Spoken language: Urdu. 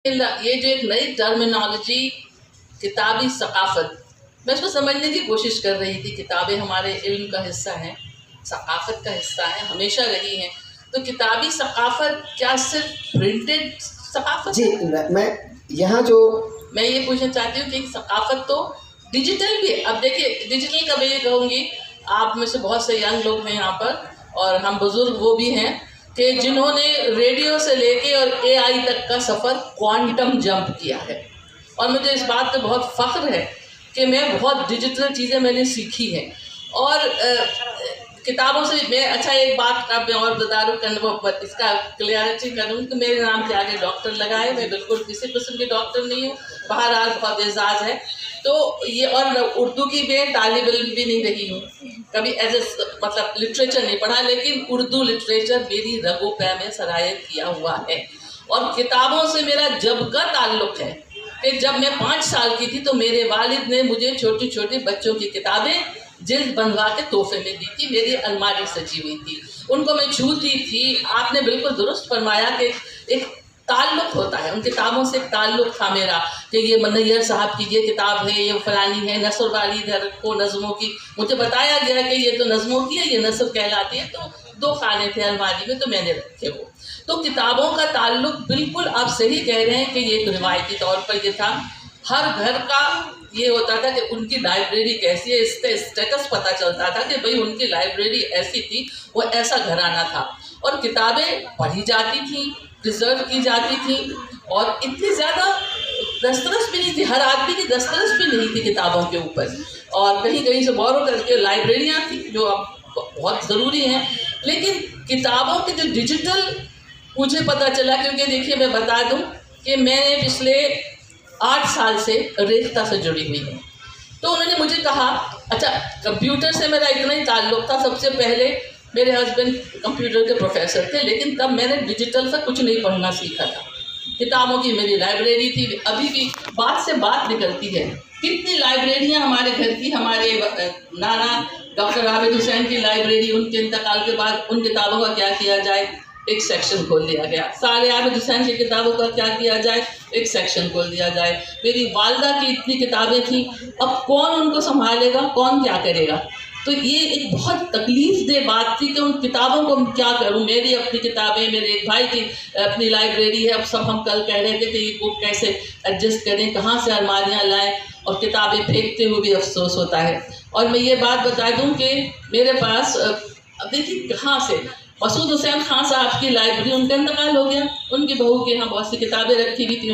یہ جو ایک نئی ٹرمینالوجی کتابی ثقافت، میں اس کو سمجھنے کی کوشش کر رہی تھی. کتابیں ہمارے علم کا حصہ ہیں، ثقافت کا حصہ ہیں، ہمیشہ رہی ہیں. تو کتابی ثقافت کیا صرف پرنٹڈ ثقافت؟ جی میں یہاں جو میں یہ پوچھنا چاہتی ہوں کہ ثقافت تو ڈیجیٹل بھی ہے. اب دیکھیے ڈیجیٹل کا میں یہ کہوں گی، آپ میں سے بہت سے ینگ لوگ ہیں یہاں پر، اور ہم بزرگ وہ بھی ہیں کہ جنہوں نے ریڈیو سے لے کے اور اے آئی تک کا سفر کوانٹم جمپ کیا ہے. اور مجھے اس بات پہ بہت فخر ہے کہ میں بہت ڈیجیٹل چیزیں میں نے سیکھی ہیں. اور کتابوں سے میں ایک بات کا میں اور تدارک کرنا، اس کا کلیئرٹی کروں کہ میرے نام کے آگے ڈاکٹر لگا ہے. میں بالکل کسی قسم کی ڈاکٹر نہیں ہوں، بہرحال بہت اعزاز ہے. تو یہ، اور اردو کی میں طالب علم بھی نہیں رہی ہوں، کبھی ایز اے مطلب لٹریچر نہیں پڑھا، لیکن اردو لٹریچر میری رگوں پہ میں سرایت کیا ہوا ہے. اور کتابوں سے میرا جب کا تعلق ہے کہ جب میں 5 سال کی تھی تو میرے والد نے مجھے چھوٹی چھوٹی بچوں کی کتابیں جلد بنوا کے تحفے میں دی تھی. میری الماری سجی ہوئی تھی، ان کو میں چھوتی تھی. آپ نے بالکل درست فرمایا کہ ایک تعلق ہوتا ہے، ان کتابوں سے ایک تعلق تھا میرا کہ یہ منیر صاحب کی یہ کتاب ہے، یہ فلانی ہے، نثر والی ادھر کو نظموں کی. مجھے بتایا گیا کہ یہ تو نظموں کی ہے، یہ نثر کہلاتی ہے. تو 2 خانے تھے الماری میں، تو میں نے رکھے وہ. تو کتابوں کا تعلق بالکل آپ صحیح کہہ رہے ہیں کہ یہ ایک روایتی طور پر یہ تھا. ہر گھر کا یہ ہوتا تھا کہ ان کی لائبریری کیسی ہے، اس کا اسٹیٹس پتہ چلتا تھا کہ بھئی ان کی لائبریری ایسی تھی، وہ ایسا گھرانہ تھا. اور کتابیں پڑھی جاتی تھیں، پرزرو کی جاتی تھیں، اور اتنی زیادہ دسترس بھی نہیں تھی، ہر آدمی کی دسترس بھی نہیں تھی کتابوں کے اوپر. اور کہیں کہیں سے بورو کر کے لائبریریاں تھیں جو اب بہت ضروری ہیں. لیکن کتابوں کے جو ڈیجیٹل، مجھے پتہ چلا، کیونکہ دیکھیے میں بتا دوں کہ میں نے پچھلے 8 سال سے ریختہ سے جڑی ہوئی ہوں. تو انہوں نے مجھے کہا، اچھا کمپیوٹر سے میرا اتنا ہی تعلق تھا، سب سے پہلے میرے ہسبینڈ کمپیوٹر کے پروفیسر تھے، لیکن تب میں نے ڈیجیٹل سے کچھ نہیں پڑھنا سیکھا تھا. کتابوں کی میری لائبریری تھی. ابھی بھی بات سے بات نکلتی ہے، کتنی لائبریریاں ہمارے گھر کی، ہمارے نانا ڈاکٹر عابد حسین کی لائبریری، ان کے انتقال کے بعد ان کتابوں کا کیا کیا جائے، ایک سیکشن کھول دیا گیا. سارے عابد حسین کی کتابوں کا کیا کیا جائے، ایک سیکشن کھول دیا جائے. میری والدہ کی اتنی کتابیں تھیں، اب کون ان کو سنبھالے گا، کون کیا کرے گا. تو یہ ایک بہت تکلیف دہ بات تھی کہ ان کتابوں کو کیا کروں. میری اپنی کتابیں، میرے ایک بھائی کی اپنی لائبریری ہے. اب سب ہم کل کہہ رہے تھے کہ یہ بک کیسے ایڈجسٹ کریں، کہاں سے الماریاں لائیں، اور کتابیں پھینکتے ہوئے بھی افسوس ہوتا ہے. اور میں یہ بات بتا دوں کہ میرے پاس، اب دیکھیے کہاں سے، مسعود حسین خان صاحب کی لائبریری، ان کا انتقال ہو گیا، ان کی بہو کے یہاں بہت سی کتابیں رکھی ہوئی تھیں.